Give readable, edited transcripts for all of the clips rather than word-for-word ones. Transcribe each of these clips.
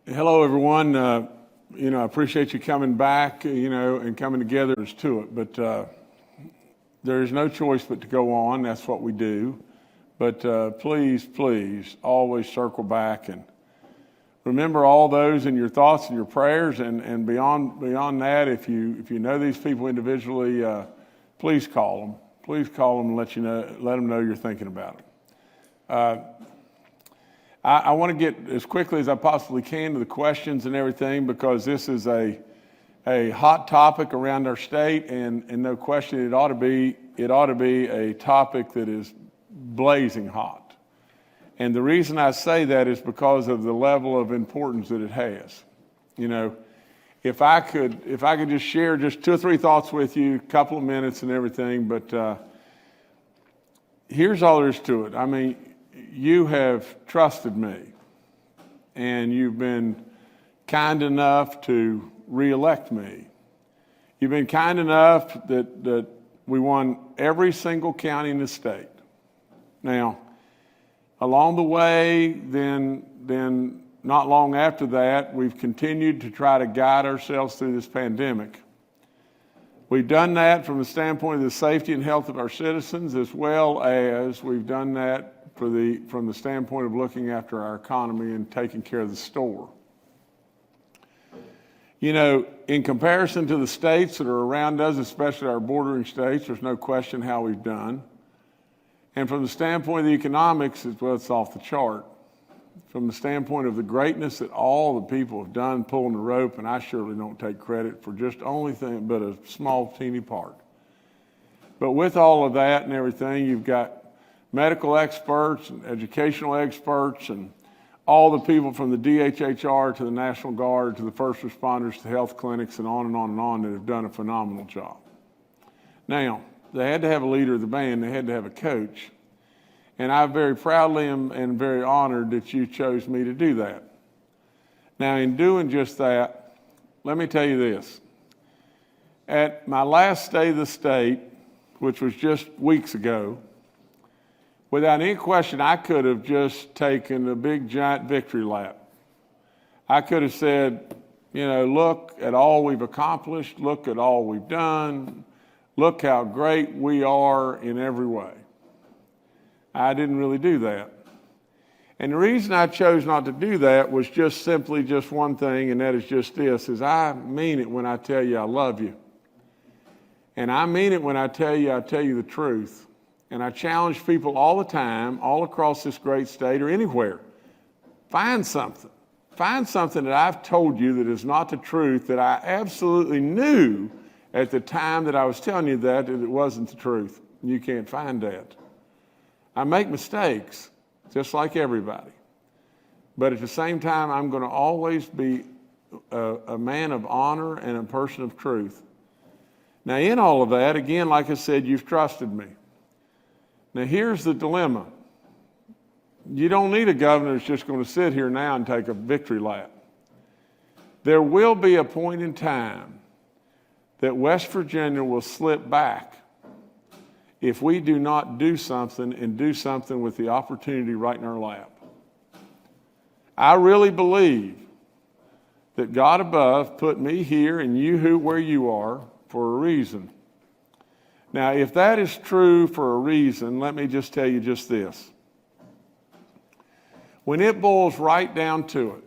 Hello, everyone. I appreciate you coming back, and coming together to it. But there is no choice but to go on. That's what we do. But please, always circle back and remember all those in your thoughts and your prayers. And beyond that, if you know these people individually, please call them. Please call them and let them know you're thinking about it. I want to get as quickly as I possibly can to the questions and everything, because this is a hot topic around our state, and no question it ought to be a topic that is blazing hot. And the reason I say that is because of the level of importance that it has. If I could just share just 2 or 3 thoughts with you, a couple of minutes and everything, but here's all there is to it. I mean, you have trusted me, and you've been kind enough to re-elect me. You've been kind enough that we won every single county in the state. Now, along the way, then not long after that, we've continued to try to guide ourselves through this pandemic. We've done that from the standpoint of the safety and health of our citizens, as well as we've done that from the standpoint of looking after our economy and taking care of the store. In comparison to the states that are around us, especially our bordering states, there's no question how we've done. And from the standpoint of the economics, it's off the chart. From the standpoint of the greatness that all the people have done pulling the rope, and I surely don't take credit for just only thing but a small, teeny part. But with all of that and everything, you've got medical experts and educational experts and all the people from the DHHR to the National Guard to the first responders to health clinics and on and on and on that have done a phenomenal job. Now, they had to have a leader of the band. They had to have a coach. And I very proudly am and very honored that you chose me to do that. Now, in doing just that, let me tell you this. At my last State of the State, which was just weeks ago, without any question, I could have just taken a big, giant victory lap. I could have said, look at all we've accomplished, look at all we've done, look how great we are in every way. I didn't really do that. And the reason I chose not to do that was just simply one thing, and that is just this, is I mean it when I tell you I love you. And I mean it when I tell you the truth. And I challenge people all the time, all across this great state or anywhere. Find something. Find something that I've told you that is not the truth, that I absolutely knew at the time that I was telling you that it wasn't the truth. You can't find that. I make mistakes, just like everybody. But at the same time, I'm going to always be a man of honor and a person of truth. Now, in all of that, again, like I said, you've trusted me. Now, here's the dilemma. You don't need a governor that's just going to sit here now and take a victory lap. There will be a point in time that West Virginia will slip back if we do not do something and do something with the opportunity right in our lap. I really believe that God above put me here and you where you are for a reason. Now, if that is true for a reason, let me just tell you just this. When it boils right down to it,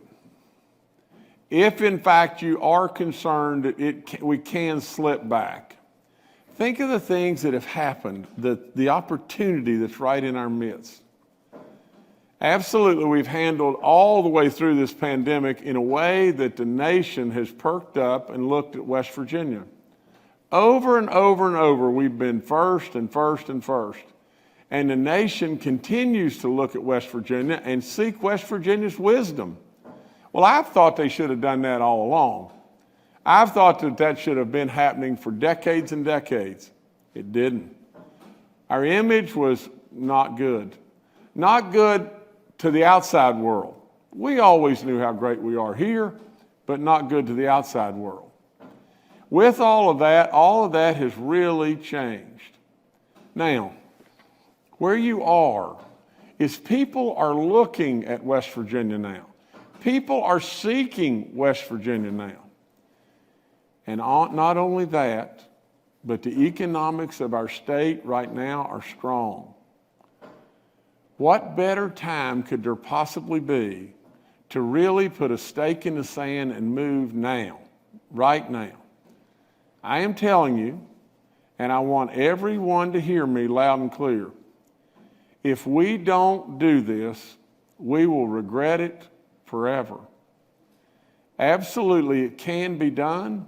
if in fact you are concerned that we can slip back, think of the things that have happened, the opportunity that's right in our midst. Absolutely, we've handled all the way through this pandemic in a way that the nation has perked up and looked at West Virginia. Over and over and over, we've been first and first and first. And the nation continues to look at West Virginia and seek West Virginia's wisdom. Well, I've thought they should have done that all along. I've thought that should have been happening for decades and decades. It didn't. Our image was not good. Not good to the outside world. We always knew how great we are here, but not good to the outside world. With all of that has really changed. Now, where you are is people are looking at West Virginia now. People are seeking West Virginia now. And not only that, but the economics of our state right now are strong. What better time could there possibly be to really put a stake in the sand and move now, right now? I am telling you, and I want everyone to hear me loud and clear, if we don't do this, we will regret it forever. Absolutely, it can be done,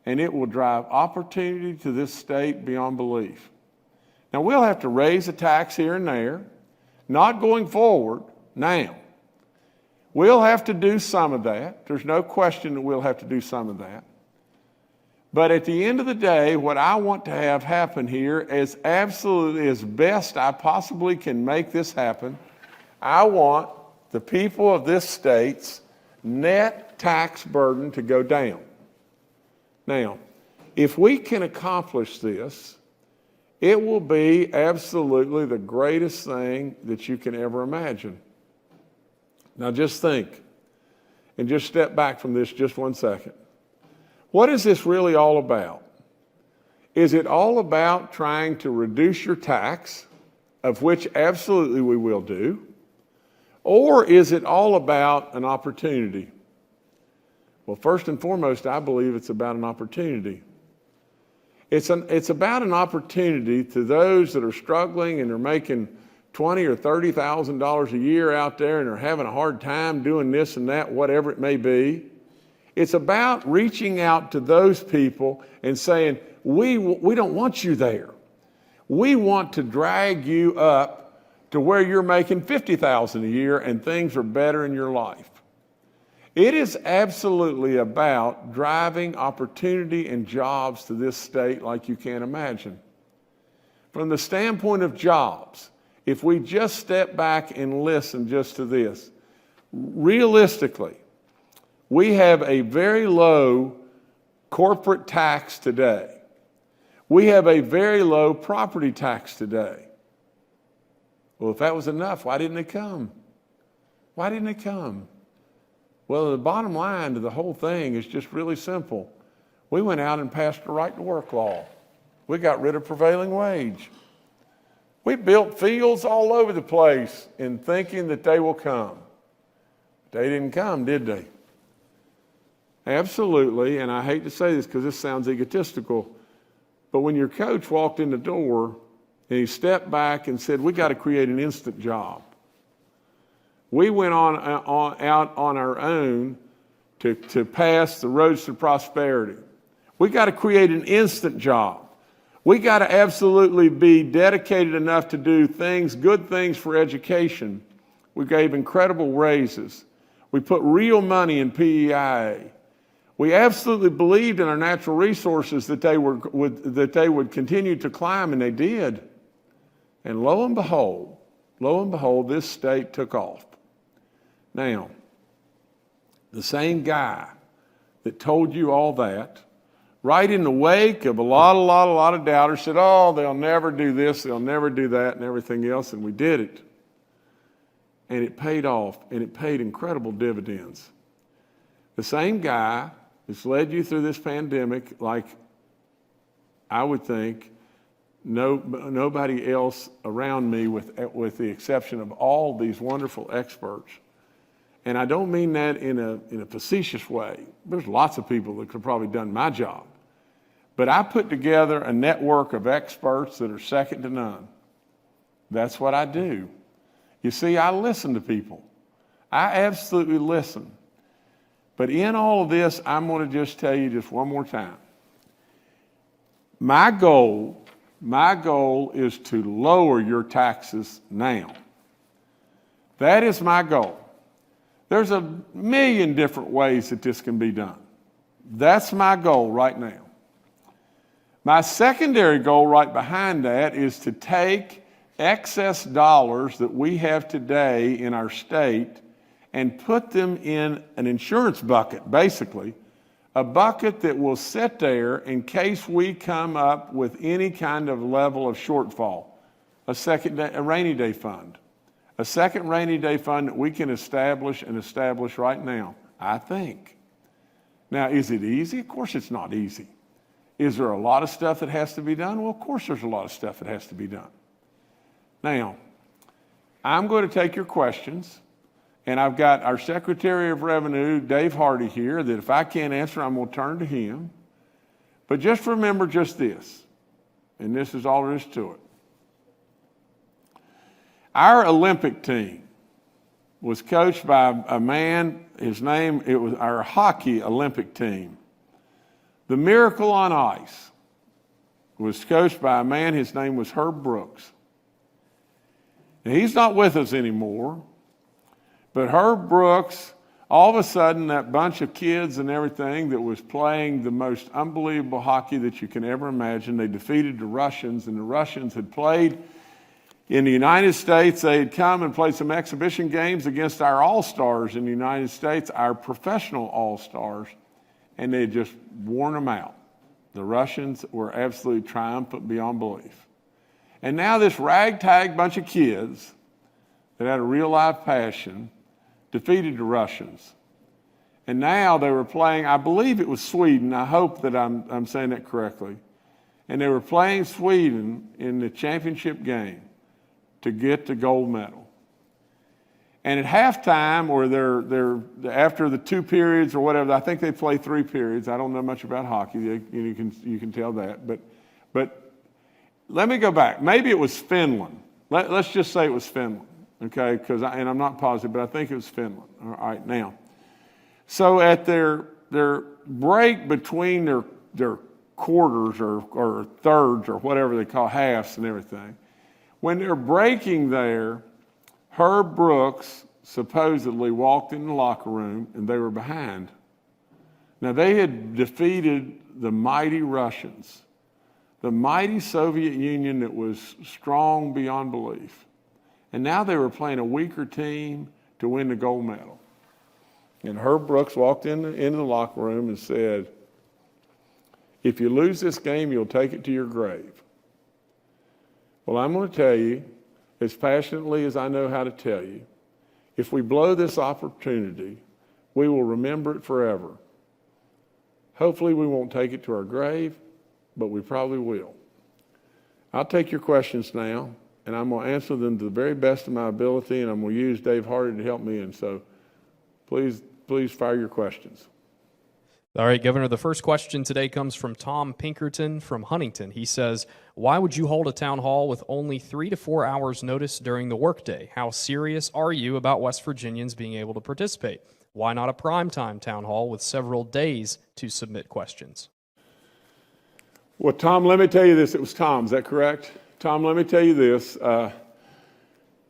and it will drive opportunity to this state beyond belief. Now, we'll have to raise a tax here and there, not going forward, now. We'll have to do some of that. There's no question that we'll have to do some of that. But at the end of the day, what I want to have happen here is absolutely as best I possibly can make this happen. I want the people of this state's net tax burden to go down. Now, if we can accomplish this, it will be absolutely the greatest thing that you can ever imagine. Now just think, and just step back from this just 1 second. What is this really all about? Is it all about trying to reduce your tax, of which absolutely we will do? Or is it all about an opportunity? Well, first and foremost, I believe it's about an opportunity. It's about an opportunity to those that are struggling and are making $20,000 or $30,000 a year out there and are having a hard time doing this and that, whatever it may be. It's about reaching out to those people and saying, we don't want you there. We want to drag you up to where you're making $50,000 a year and things are better in your life. It is absolutely about driving opportunity and jobs to this state like you can't imagine. From the standpoint of jobs, if we just step back and listen just to this, realistically, we have a very low corporate tax today. We have a very low property tax today. Well, if that was enough, why didn't it come? Why didn't it come? Well, the bottom line to the whole thing is just really simple. We went out and passed a right-to-work law. We got rid of prevailing wage. We built fields all over the place in thinking that they will come. They didn't come, did they? Absolutely, and I hate to say this because this sounds egotistical, but when your coach walked in the door and he stepped back and said, we got to create an instant job. We went out on our own to pass the roads to prosperity. We got to create an instant job. We got to absolutely be dedicated enough to do things, good things for education. We gave incredible raises. We put real money in PEIA. We absolutely believed in our natural resources that they would continue to climb, and they did. And lo and behold, this state took off. Now, the same guy that told you all that, right in the wake of a lot of doubters, said, oh, they'll never do this, they'll never do that, and everything else, and we did it. And it paid off, and it paid incredible dividends. The same guy that's led you through this pandemic like I would think nobody else around me with the exception of all these wonderful experts. And I don't mean that in a facetious way. There's lots of people that could have probably done my job. But I put together a network of experts that are second to none. That's what I do. You see, I listen to people. I absolutely listen. But in all of this, I'm going to just tell you just one more time. My goal is to lower your taxes now. That is my goal. There's a million different ways that this can be done. That's my goal right now. My secondary goal right behind that is to take excess dollars that we have today in our state and put them in an insurance bucket, basically, a bucket that will sit there in case we come up with any kind of level of shortfall, a rainy day fund, a second rainy day fund that we can establish right now, I think. Now, is it easy? Of course it's not easy. Is there a lot of stuff that has to be done? Well, of course there's a lot of stuff that has to be done. Now, I'm going to take your questions, and I've got our Secretary of Revenue, Dave Hardy, here, that if I can't answer, I'm going to turn to him. But just remember just this, and this is all there is to it. Our Olympic team was coached by a man, it was our hockey Olympic team. The Miracle on Ice was coached by a man, his name was Herb Brooks. Now, he's not with us anymore, but Herb Brooks, all of a sudden, that bunch of kids and everything that was playing the most unbelievable hockey that you can ever imagine, they defeated the Russians, and the Russians had played in the United States. They had come and played some exhibition games against our all-stars in the United States, our professional all-stars, and they had just worn them out. The Russians were absolutely triumphant beyond belief. And now this ragtag bunch of kids that had a real life passion defeated the Russians. And now they were playing, I believe it was Sweden, I hope that I'm saying that correctly, and they were playing Sweden in the championship game to get the gold medal. And at halftime, or they're after the 2 periods or whatever, I think they play 3 periods. I don't know much about hockey. You can tell that. But let me go back. Maybe it was Finland. Let's just say it was Finland, okay? And I'm not positive, but I think it was Finland. All right, now. So at their break between their quarters or thirds or whatever they call halves and everything, when they're breaking there, Herb Brooks supposedly walked in the locker room and they were behind. Now, they had defeated the mighty Russians, the mighty Soviet Union that was strong beyond belief. And now they were playing a weaker team to win the gold medal. And Herb Brooks walked into the locker room and said, "If you lose this game, you'll take it to your grave." Well, I'm going to tell you, as passionately as I know how to tell you, if we blow this opportunity, we will remember it forever. Hopefully we won't take it to our grave, but we probably will. I'll take your questions now, and I'm going to answer them to the very best of my ability, and I'm going to use Dave Hardy to help me. And so please fire your questions. All right, Governor, the first question today comes from Tom Pinkerton from Huntington. He says, why would you hold a town hall with only 3 to 4 hours notice during the workday? How serious are you about West Virginians being able to participate? Why not a primetime town hall with several days to submit questions? Well, Tom, let me tell you this. It was Tom, is that correct? Tom, let me tell you this.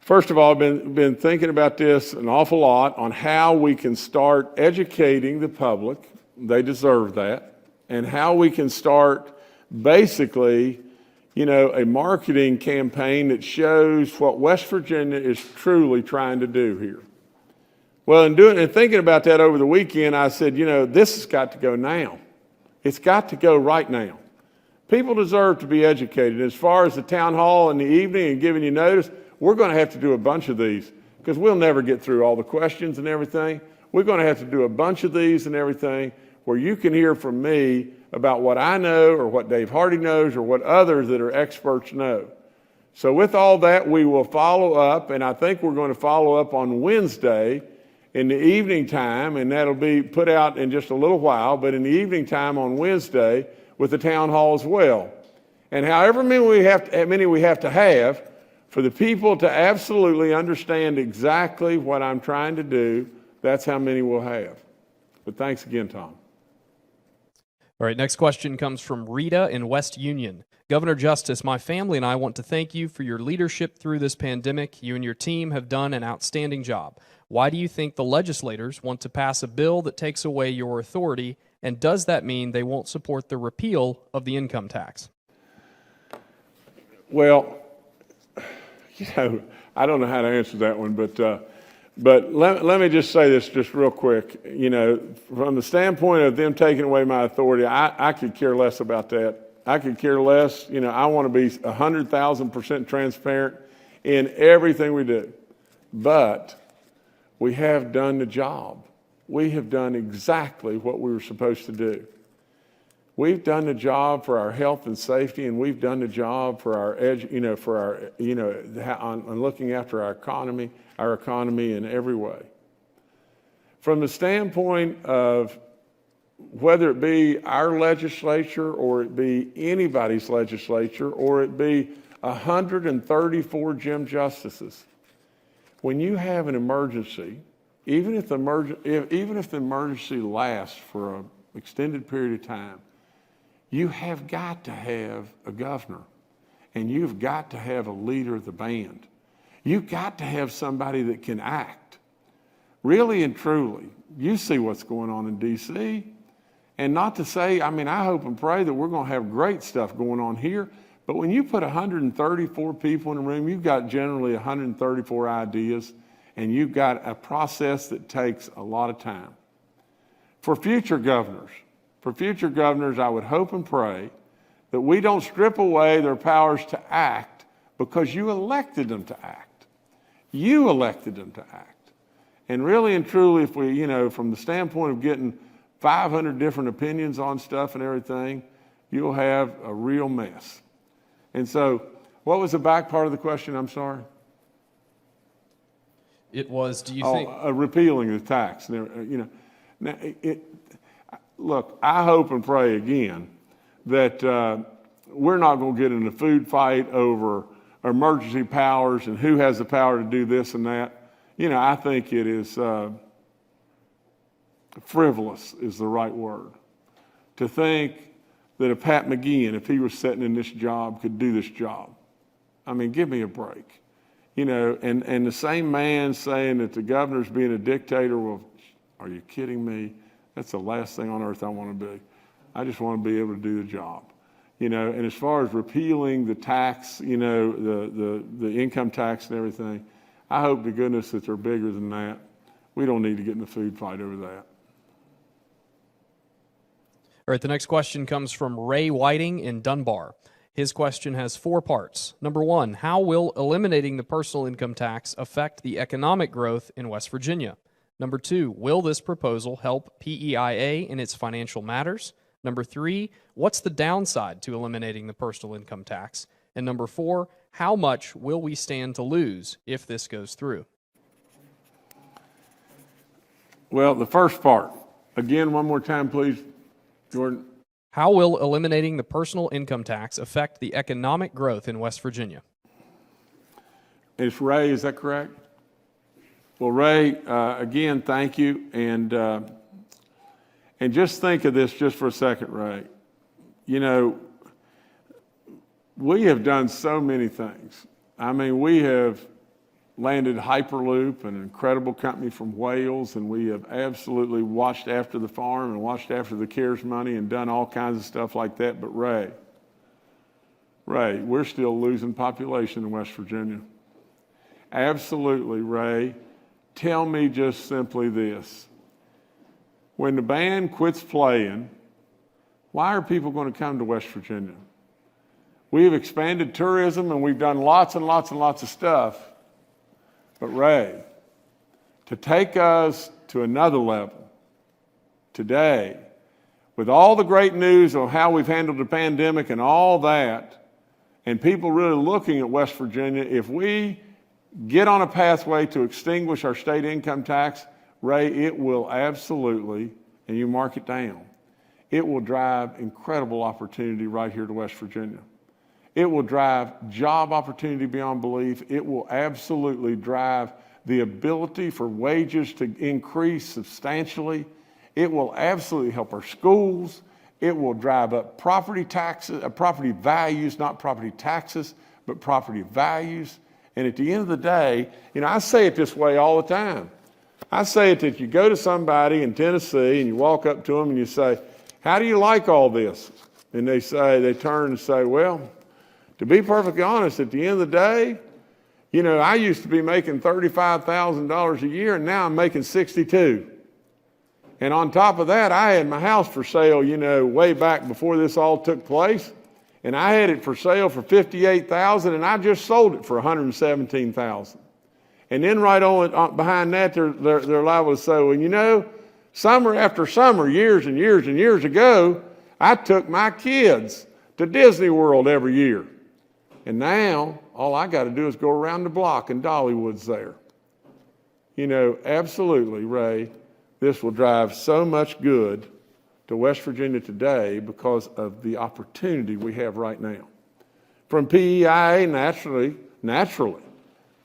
First of all, I've been thinking about this an awful lot on how we can start educating the public. They deserve that. And how we can start basically, a marketing campaign that shows what West Virginia is truly trying to do here. Well, in thinking about that over the weekend, I said, this has got to go now. It's got to go right now. People deserve to be educated. As far as the town hall in the evening and giving you notice, we're going to have to do a bunch of these because we'll never get through all the questions and everything. We're going to have to do a bunch of these and everything where you can hear from me about what I know or what Dave Hardy knows or what others that are experts know. So with all that, we will follow up, and I think we're going to follow up on Wednesday in the evening time, and that'll be put out in just a little while, but in the evening time on Wednesday with the town hall as well. And however many we have to have for the people to absolutely understand exactly what I'm trying to do, that's how many we'll have. But thanks again, Tom. All right, next question comes from Rita in West Union. Governor Justice, my family and I want to thank you for your leadership through this pandemic. You and your team have done an outstanding job. Why do you think the legislators want to pass a bill that takes away your authority, and does that mean they won't support the repeal of the income tax? Well, I don't know how to answer that one, but let me just say this just real quick. From the standpoint of them taking away my authority, I could care less about that. I could care less. I want to be 100,000% transparent in everything we do. but we have done the job. We have done exactly what we were supposed to do. We've done the job for our health and safety, and we've done the job for our on looking after our economy in every way. From the standpoint of whether it be our legislature or it be anybody's legislature or it be 134 Jim Justices, when you have an emergency, even if the emergency lasts for an extended period of time, you have got to have a governor, and you've got to have a leader of the band. You've got to have somebody that can act. Really and truly, you see what's going on in D.C., and not to say, I hope and pray that we're going to have great stuff going on here, but when you put 134 people in a room, you've got generally 134 ideas, and you've got a process that takes a lot of time. For future governors, I would hope and pray that we don't strip away their powers to act because you elected them to act. You elected them to act. And really and truly, if we, from the standpoint of getting 500 different opinions on stuff and everything, you'll have a real mess. And so, what was the back part of the question? I'm sorry. It was, do you think... repealing the tax. Now, look, I hope and pray again that we're not going to get in a food fight over emergency powers and who has the power to do this and that. I think it is frivolous is the right word. To think that a Pat McGeehan, if he was sitting in this job, could do this job. Give me a break. And the same man saying that the governor's being a dictator, well, are you kidding me? That's the last thing on earth I want to be. I just want to be able to do the job. And as far as repealing the tax, the income tax and everything, I hope to goodness that they're bigger than that. We don't need to get in a food fight over that. All right, the next question comes from Ray Whiting in Dunbar. His question has 4 parts. Number 1, how will eliminating the personal income tax affect the economic growth in West Virginia? Number 2, will this proposal help PEIA in its financial matters? Number 3, what's the downside to eliminating the personal income tax? And number 4, how much will we stand to lose if this goes through? Well, the first part. Again, one more time, please, Jordan. How will eliminating the personal income tax affect the economic growth in West Virginia? It's Ray, is that correct? Well, Ray, again, thank you. And just think of this just for a second, Ray. We have done so many things. We have landed Hyperloop, an incredible company from Wales, and we have absolutely watched after the farm and watched after the CARES money and done all kinds of stuff like that. But Ray, we're still losing population in West Virginia. Absolutely, Ray. Tell me just simply this. When the band quits playing, why are people going to come to West Virginia? We've expanded tourism and we've done lots and lots and lots of stuff. But Ray, to take us to another level today, with all the great news on how we've handled the pandemic and all that, and people really looking at West Virginia, if we get on a pathway to extinguish our state income tax, Ray, it will absolutely, and you mark it down, it will drive incredible opportunity right here to West Virginia. It will drive job opportunity beyond belief. It will absolutely drive the ability for wages to increase substantially. It will absolutely help our schools. It will drive up property taxes, property values, not property taxes, but property values. And at the end of the day, I say it this way all the time. I say it that you go to somebody in Tennessee and you walk up to them and you say, how do you like all this? And they turn and say, well, to be perfectly honest, at the end of the day, I used to be making $35,000 a year, and now I'm making $62,000. And on top of that, I had my house for sale, way back before this all took place, and I had it for sale for $58,000, and I just sold it for $117,000. And then right on behind that, they're liable to say, well, you know, summer after summer, years and years and years ago, I took my kids to Disney World every year. And now, all I got to do is go around the block and Dollywood's there. You know, absolutely, Ray, this will drive so much good to West Virginia today because of the opportunity we have right now. From PEIA, naturally,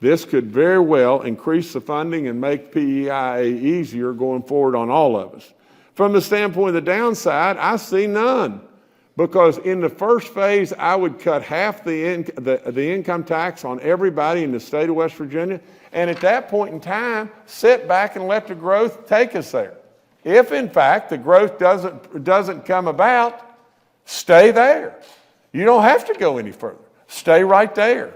this could very well increase the funding and make PEIA easier going forward on all of us. From the standpoint of the downside, I see none. Because in the first phase, I would cut half the income tax on everybody in the state of West Virginia, and at that point in time, sit back and let the growth take us there. If, in fact, the growth doesn't come about, stay there. You don't have to go any further. Stay right there.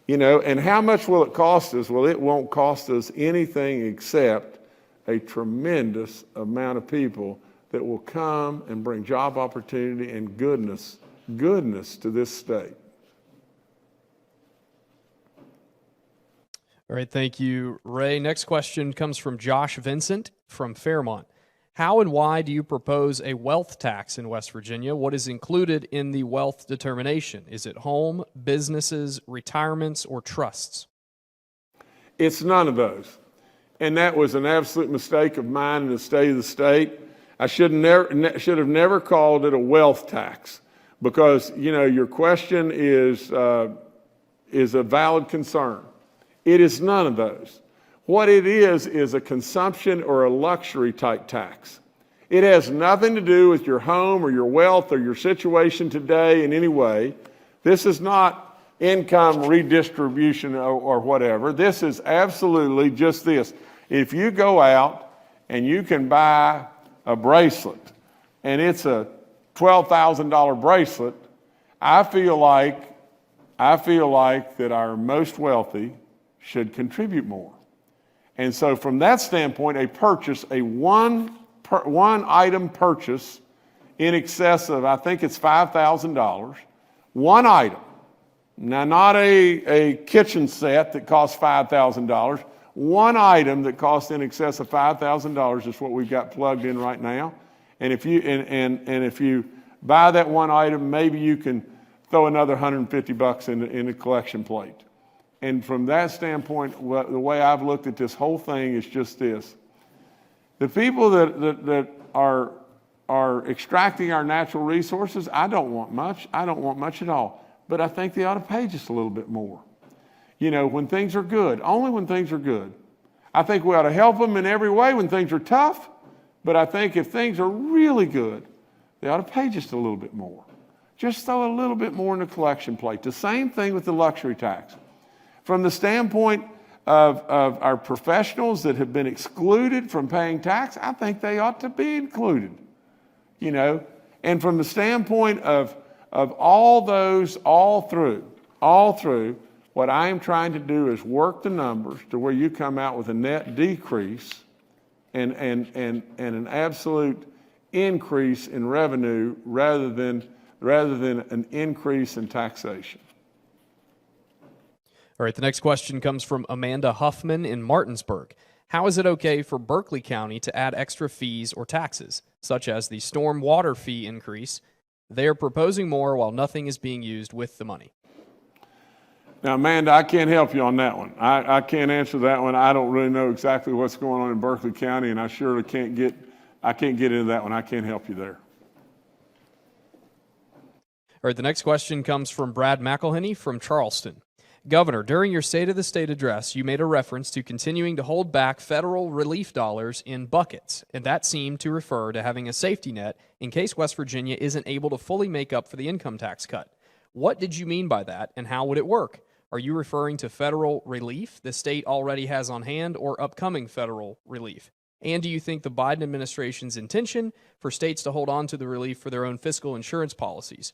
You know, and how much will it cost us? Well, it won't cost us anything except a tremendous amount of people that will come and bring job opportunity and goodness to this state. All right, thank you, Ray. Next question comes from Josh Vincent from Fairmont. How and why do you propose a wealth tax in West Virginia? What is included in the wealth determination? Is it home, businesses, retirements, or trusts? It's none of those. And that was an absolute mistake of mine in the state of the state. I should have never called it a wealth tax because, you know, your question is a valid concern. It is none of those. What it is a consumption or a luxury type tax. It has nothing to do with your home or your wealth or your situation today in any way. This is not income redistribution or whatever. This is absolutely just this. If you go out and you can buy a bracelet and it's a $12,000 bracelet, I feel like that our most wealthy should contribute more. And so from that standpoint, a one item purchase in excess of, I think it's $5,000, one item. Now, not a kitchen set that costs $5,000. One item that costs in excess of $5,000 is what we've got plugged in right now. And if you buy that one item, maybe you can throw another $150 in the collection plate. And from that standpoint, the way I've looked at this whole thing is just this. The people that are extracting our natural resources, I don't want much. I don't want much at all. But I think they ought to pay just a little bit more. You know, when things are good, only when things are good. I think we ought to help them in every way when things are tough. But I think if things are really good, they ought to pay just a little bit more. Just throw a little bit more in the collection plate. The same thing with the luxury tax. From the standpoint of our professionals that have been excluded from paying tax, I think they ought to be included, you know. And from the standpoint of all those, all through, what I am trying to do is work the numbers to where you come out with a net decrease and an absolute increase in revenue rather than an increase in taxation. All right, the next question comes from Amanda Huffman in Martinsburg. How is it okay for Berkeley County to add extra fees or taxes, such as the storm water fee increase? They are proposing more while nothing is being used with the money. Now, Amanda, I can't help you on that one. I can't answer that one. I don't really know exactly what's going on in Berkeley County, and I surely can't get into that one. I can't help you there. All right, the next question comes from Brad McElhenney from Charleston. Governor, during your State of the State address, you made a reference to continuing to hold back federal relief dollars in buckets, and that seemed to refer to having a safety net in case West Virginia isn't able to fully make up for the income tax cut. What did you mean by that, and how would it work? Are you referring to federal relief the state already has on hand or upcoming federal relief? And do you think the Biden administration's intention for states to hold on to the relief for their own fiscal insurance policies?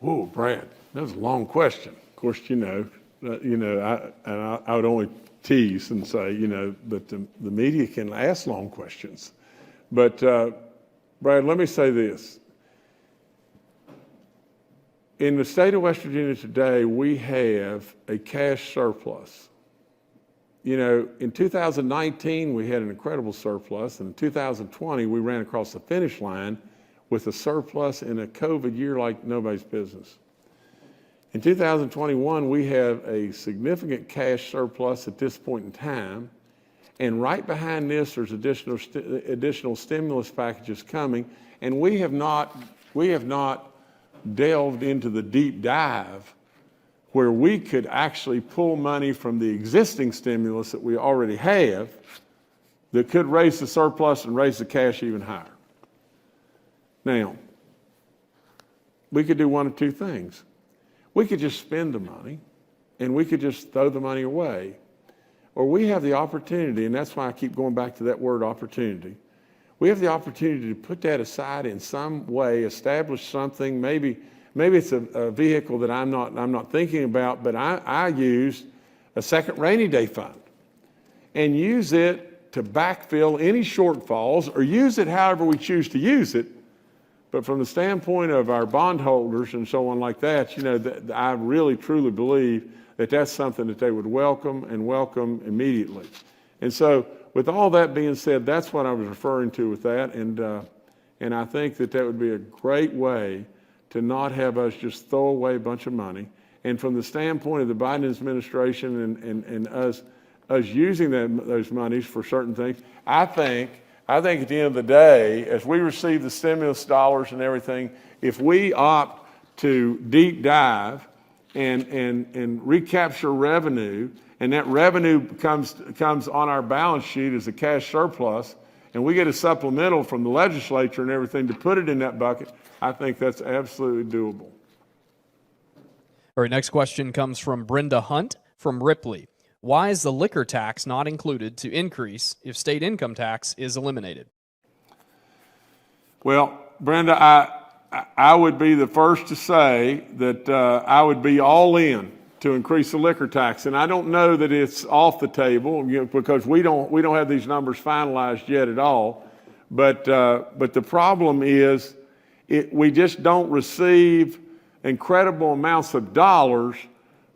Whoa, Brad, that was a long question. Of course, I would only tease and say, but the media can ask long questions. But Brad, let me say this. in the state of West Virginia today, we have a cash surplus. You know, in 2019, we had an incredible surplus. And in 2020, we ran across the finish line with a surplus in a COVID year like nobody's business. In 2021, we have a significant cash surplus at this point in time. And right behind this, there's additional stimulus packages coming. And we have not delved into the deep dive where we could actually pull money from the existing stimulus that we already have that could raise the surplus and raise the cash even higher. Now, we could do one of two things. We could just spend the money and we could just throw the money away. Or we have the opportunity, and that's why I keep going back to that word opportunity. We have the opportunity to put that aside in some way, establish something. Maybe it's a vehicle that I'm not thinking about, but I used a second rainy day fund and use it to backfill any shortfalls or use it however we choose to use it. But from the standpoint of our bondholders and so on like that, you know, I really truly believe that that's something that they would welcome and welcome immediately. And so with all that being said, that's what I was referring to with that. And I think that would be a great way to not have us just throw away a bunch of money. And from the standpoint of the Biden administration and us using those monies for certain things, I think at the end of the day, as we receive the stimulus dollars and everything, if we opt to deep dive and recapture revenue, and that revenue comes on our balance sheet as a cash surplus, and we get a supplemental from the legislature and everything to put it in that bucket, I think that's absolutely doable. All right, next question comes from Brenda Hunt from Ripley. Why is the liquor tax not included to increase if state income tax is eliminated? Well, Brenda, I would be the first to say that I would be all in to increase the liquor tax, and I don't know that it's off the table, you know, because we don't have these numbers finalized yet at all. But the problem is, we just don't receive incredible amounts of dollars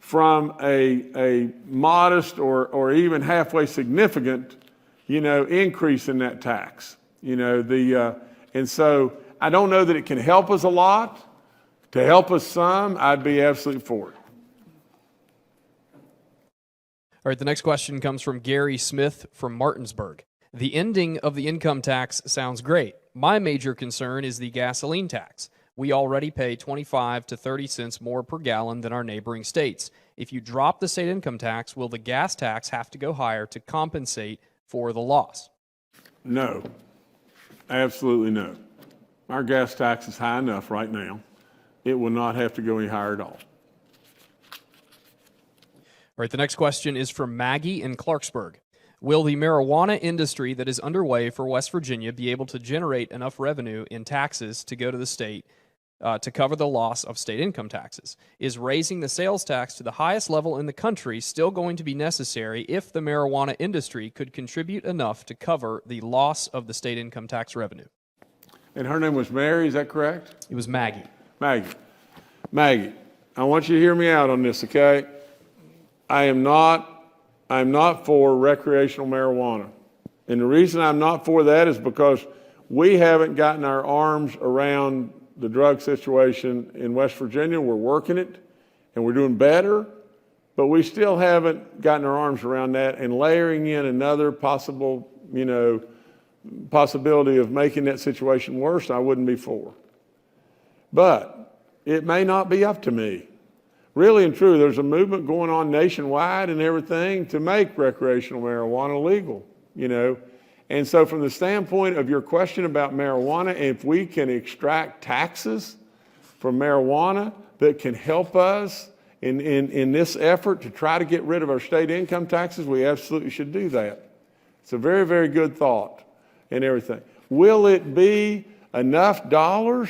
from a modest or even halfway significant, you know, increase in that tax. You know, and so I don't know that it can help us a lot. To help us some, I'd be absolutely for it. All right, the next question comes from Gary Smith from Martinsburg. The ending of the income tax sounds great. My major concern is the gasoline tax. We already pay 25 to 30 cents more per gallon than our neighboring states. If you drop the state income tax, will the gas tax have to go higher to compensate for the loss? No, absolutely no. Our gas tax is high enough right now. It will not have to go any higher at all. All right, the next question is from Maggie in Clarksburg. Will the marijuana industry that is underway for West Virginia be able to generate enough revenue in taxes to go to the state to cover the loss of state income taxes? Is raising the sales tax to the highest level in the country still going to be necessary if the marijuana industry could contribute enough to cover the loss of the state income tax revenue? And her name was Mary, is that correct? It was Maggie. Maggie, I want you to hear me out on this, okay? I'm not for recreational marijuana. And the reason I'm not for that is because we haven't gotten our arms around the drug situation in West Virginia. We're working it and we're doing better, but we still haven't gotten our arms around that, and layering in another possible, you know, possibility of making that situation worse, I wouldn't be for. But it may not be up to me. Really and truly, there's a movement going on nationwide and everything to make recreational marijuana legal, you know. And so from the standpoint of your question about marijuana, if we can extract taxes from marijuana that can help us in this effort to try to get rid of our state income taxes, we absolutely should do that. It's a very, very good thought and everything. Will it be enough dollars?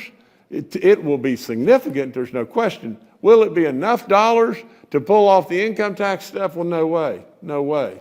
It will be significant, there's no question. Will it be enough dollars to pull off the income tax stuff? Well, no way.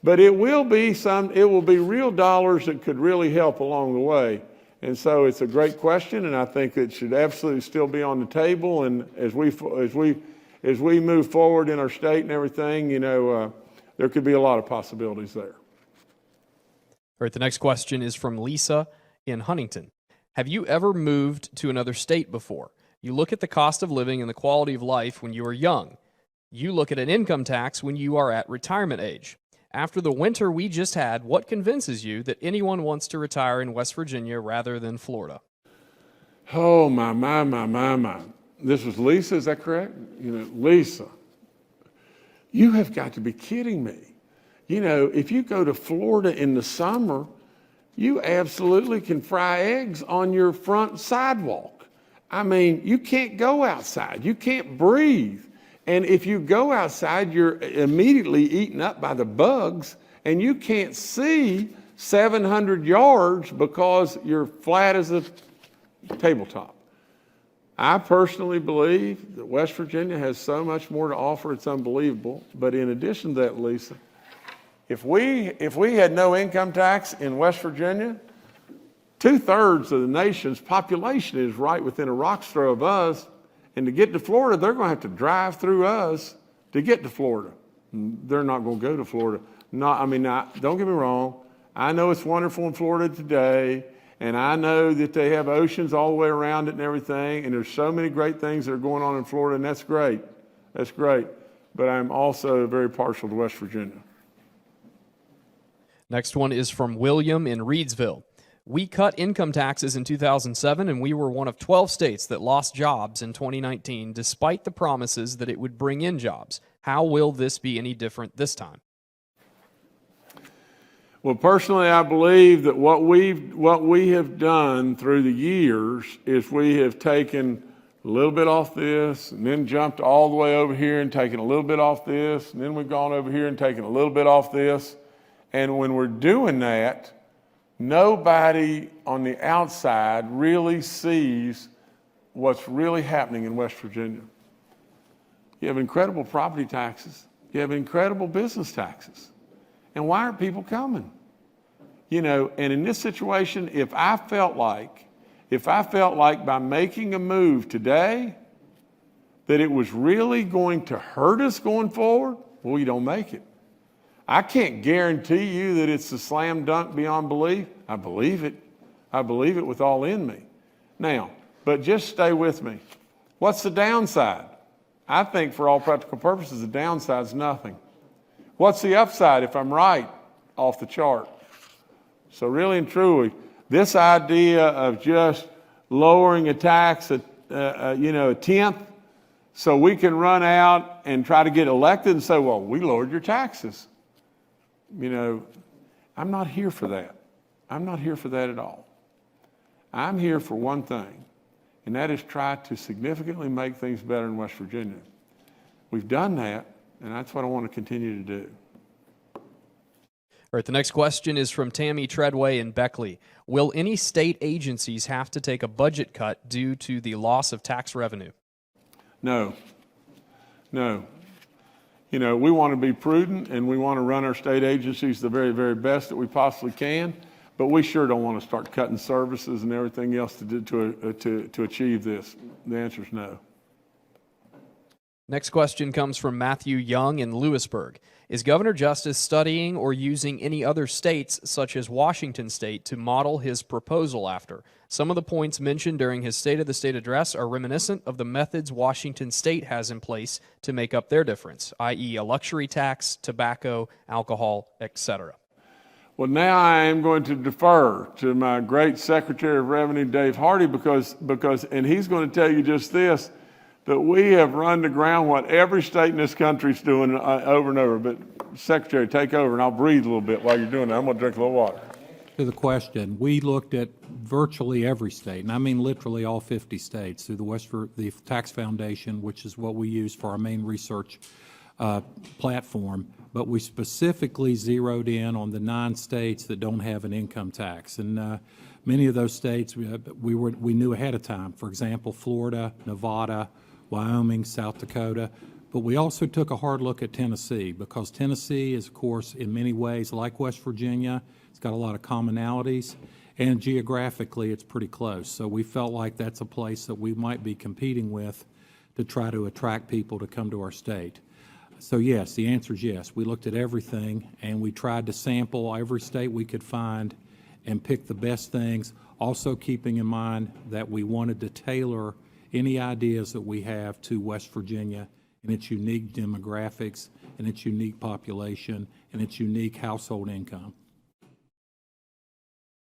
But it will be real dollars that could really help along the way. And so it's a great question, and I think it should absolutely still be on the table. And as we move forward in our state and everything, there could be a lot of possibilities there. All right, the next question is from Lisa in Huntington. Have you ever moved to another state before? You look at the cost of living and the quality of life when you are young. You look at an income tax when you are at retirement age. After the winter we just had, what convinces you that anyone wants to retire in West Virginia rather than Florida? Oh, my. This was Lisa, is that correct? Lisa, you have got to be kidding me. If you go to Florida in the summer, you absolutely can fry eggs on your front sidewalk. I mean, you can't go outside. You can't breathe. And if you go outside, you're immediately eaten up by the bugs, and you can't see 700 yards because you're flat as a tabletop. I personally believe that West Virginia has so much more to offer, it's unbelievable. But in addition to that, Lisa, if we had no income tax in West Virginia, 2/3 of the nation's population is right within a rock's throw of us. And to get to Florida, they're going to have to drive through us to get to Florida. They're not going to go to Florida. Don't get me wrong. I know it's wonderful in Florida today, and I know that they have oceans all the way around it and everything, and there's so many great things that are going on in Florida, and that's great. That's great. But I'm also very partial to West Virginia. Next one is from William in Reedsville. We cut income taxes in 2007, and we were one of 12 states that lost jobs in 2019, despite the promises that it would bring in jobs. How will this be any different this time? Well, personally, I believe that what we have done through the years is we have taken a little bit off this, and then jumped all the way over here and taken a little bit off this, and then we've gone over here and taken a little bit off this. And when we're doing that, nobody on the outside really sees what's really happening in West Virginia. You have incredible property taxes. You have incredible business taxes. And why aren't people coming? And in this situation, if I felt like by making a move today that it was really going to hurt us going forward, well, you don't make it. I can't guarantee you that it's a slam dunk beyond belief. I believe it. I believe it with all in me. Now, but just stay with me. What's the downside? I think for all practical purposes, the downside is nothing. What's the upside if I'm right? Off the chart. So really and truly, this idea of just lowering a tax a tenth so we can run out and try to get elected and say, well, we lowered your taxes. I'm not here for that. I'm not here for that at all. I'm here for one thing, and that is try to significantly make things better in West Virginia. We've done that, and that's what I want to continue to do. All right, the next question is from Tammy Treadway in Beckley. Will any state agencies have to take a budget cut due to the loss of tax revenue? No. We want to be prudent, and we want to run our state agencies the very, very best that we possibly can, but we sure don't want to start cutting services and everything else to achieve this. The answer is no. Next question comes from Matthew Young in Lewisburg. Is Governor Justice studying or using any other states, such as Washington State, to model his proposal after? Some of the points mentioned during his State of the State address are reminiscent of the methods Washington State has in place to make up their difference, i.e. a luxury tax, tobacco, alcohol, etc. Well, now I am going to defer to my great Secretary of Revenue, Dave Hardy, because he's going to tell you just this, that we have run to ground what every state in this country is doing over and over. But Secretary, take over, and I'll breathe a little bit while you're doing that. I'm going to drink a little water. To the question, we looked at virtually every state, and I mean literally all 50 states, through the Tax Foundation, which is what we use for our main research platform. But we specifically zeroed in on the 9 states that don't have an income tax, and many of those states we knew ahead of time. For example, Florida, Nevada, Wyoming, South Dakota. But we also took a hard look at Tennessee, because Tennessee is, of course, in many ways like West Virginia. It's got a lot of commonalities. and geographically it's pretty close. So we felt like that's a place that we might be competing with to try to attract people to come to our state. So yes, the answer is yes. We looked at everything and we tried to sample every state we could find and pick the best things, also keeping in mind that we wanted to tailor any ideas that we have to West Virginia and its unique demographics and its unique population and its unique household income.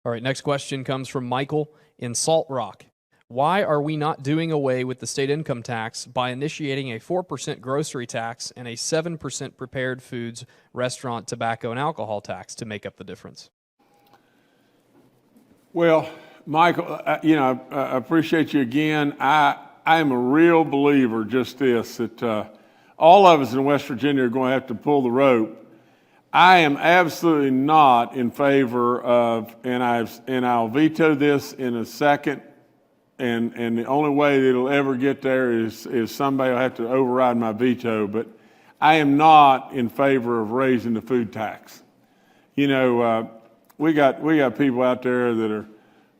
All right, next question comes from Michael in Salt Rock. Why are we not doing away with the state income tax by initiating a 4% grocery tax and a 7% prepared foods, restaurant, tobacco, and alcohol tax to make up the difference? Well, Michael, I appreciate you again. I am a real believer just this, that all of us in West Virginia are going to have to pull the rope. I am absolutely not in favor of, and I'll veto this in a second, and the only way that it'll ever get there is somebody will have to override my veto, but I am not in favor of raising the food tax. We got people out there that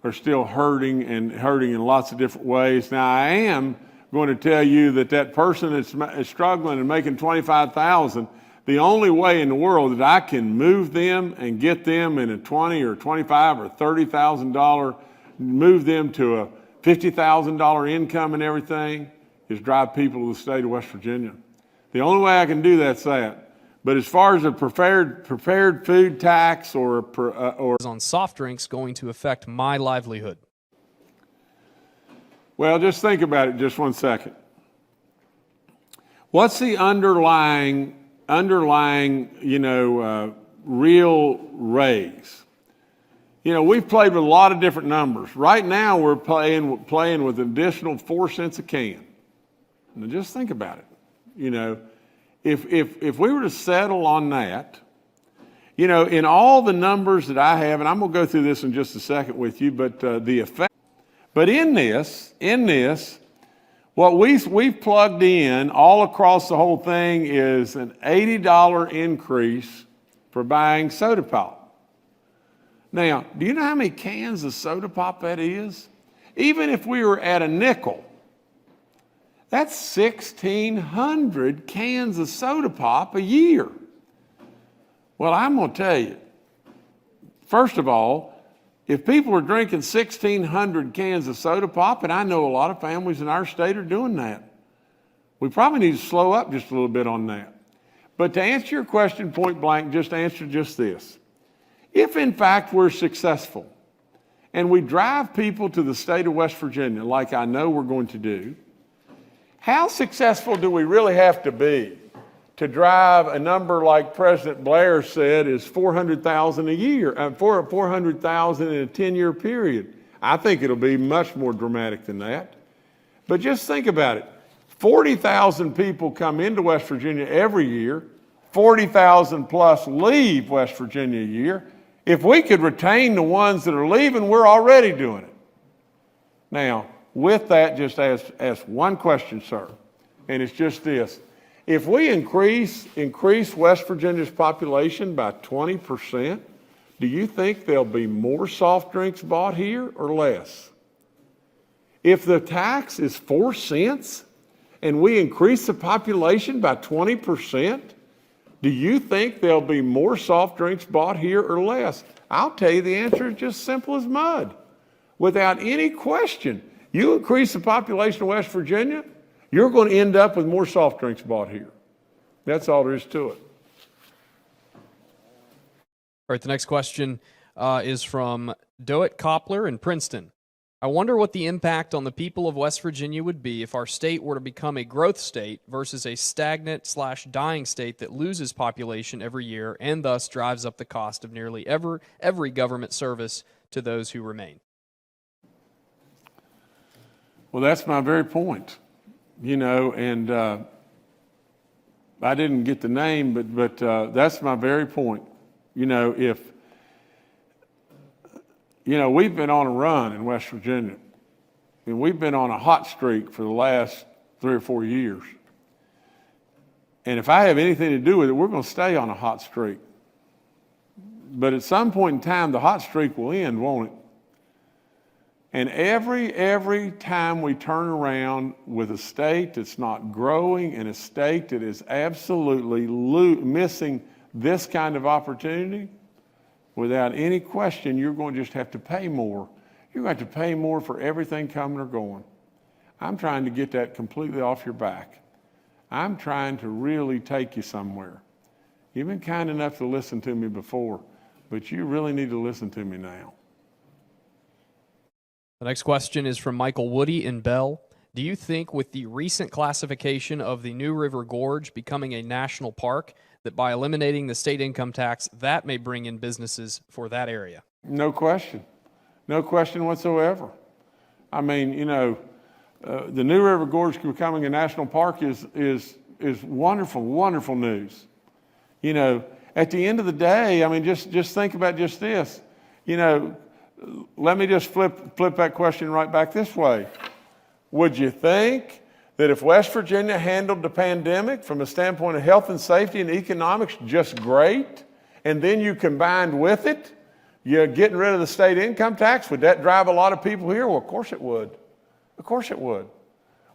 are still hurting in lots of different ways. Now, I am going to tell you that person that's struggling and making $25,000, the only way in the world that I can move them and get them in a $20,000 or $25,000 or $30,000, move them to a $50,000 income and everything, is drive people to the state of West Virginia. The only way I can do that's that. But as far as a prepared food tax or on soft drinks going to affect my livelihood? Well, just think about it just 1 second. What's the underlying real raise? We've played with a lot of different numbers. Right now, we're playing with an additional 4 cents a can. Now, just think about it. If we were to settle on that, in all the numbers that I have, and I'm going to go through this in just a second with you, but the effect. But in this, what we've plugged in all across the whole thing is an $80 increase for buying soda pop. Now, do you know how many cans of soda pop that is? Even if we were at a nickel, that's 1,600 cans of soda pop a year. Well, I'm going to tell you, first of all, if people are drinking 1,600 cans of soda pop, and I know a lot of families in our state are doing that, we probably need to slow up just a little bit on that. But to answer your question point blank, just answer just this. If in fact we're successful and we drive people to the state of West Virginia, like I know we're going to do, how successful do we really have to be to drive a number like President Blair said is 400,000 a year, 400,000 in a 10-year period? I think it'll be much more dramatic than that. But just think about it. 40,000 people come into West Virginia every year. 40,000 plus leave West Virginia a year. If we could retain the ones that are leaving, we're already doing it. Now, with that, just ask one question, sir, and it's just this. If we increase West Virginia's population by 20%, do you think there'll be more soft drinks bought here or less? If the tax is 4 cents and we increase the population by 20%, do you think there'll be more soft drinks bought here or less? I'll tell you the answer is just simple as mud. Without any question, you increase the population of West Virginia, you're going to end up with more soft drinks bought here. That's all there is to it. All right, the next question is from Doet Koppler in Princeton. I wonder what the impact on the people of West Virginia would be if our state were to become a growth state versus a stagnant/dying state that loses population every year and thus drives up the cost of nearly every government service to those who remain. Well, that's my very point, and I didn't get the name, but that's my very point. We've been on a run in West Virginia, and we've been on a hot streak for the last 3 or 4 years. And if I have anything to do with it, we're going to stay on a hot streak. But at some point in time, the hot streak will end, won't it? And every time we turn around with a state that's not growing and a state that is absolutely missing this kind of opportunity, without any question, you're going to just have to pay more. You're going to have to pay more for everything coming or going. I'm trying to get that completely off your back. I'm trying to really take you somewhere. You've been kind enough to listen to me before, but you really need to listen to me now. The next question is from Michael Woody in Bell. Do you think with the recent classification of the New River Gorge becoming a national park, that by eliminating the state income tax, that may bring in businesses for that area? No question. No question whatsoever. I mean, the New River Gorge becoming a national park is wonderful, wonderful news. At the end of the day, I mean, just think about just this. Let me just flip that question right back this way. Would you think that if West Virginia handled the pandemic from a standpoint of health and safety and economics just great, and then you combined with it, you're getting rid of the state income tax, would that drive a lot of people here? Well, of course it would. Of course it would.